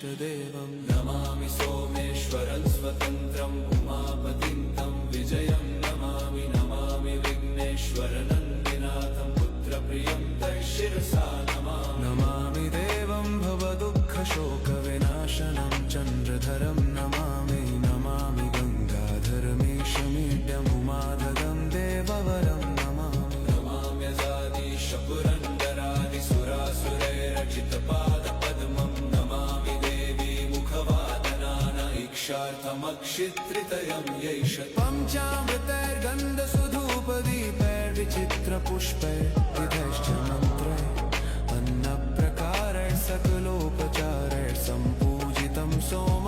इष्टदेवं नमामि सोमेश्वरं स्वतन्त्रम् उमापतिं तं विजयं नमामि नमामि विघ्नेश्वरनन्दिनाथं पुत्रप्रियं तं शिरसा नमामि नमामि देवं भवदुःखशोकविनाशनं चन्द्रधरं नमामि नमामि गङ्गाधरमीशमीड्यमुमाधगं देववरं नमामि नमाम्यजादिशपुरन्दरादिसुरासुरैरचितपादपद्मं नमामि देवी मुखवादनान इक्षार्थमक्षित्रितयं यैष पञ्चामृतैर्गन्धसुधूपदीपैर्विचित्रपुष्पैर्विधैश्च मन्त्रैः अन्नप्रकारैः सकलोपचारैः सम्पूजितं सोम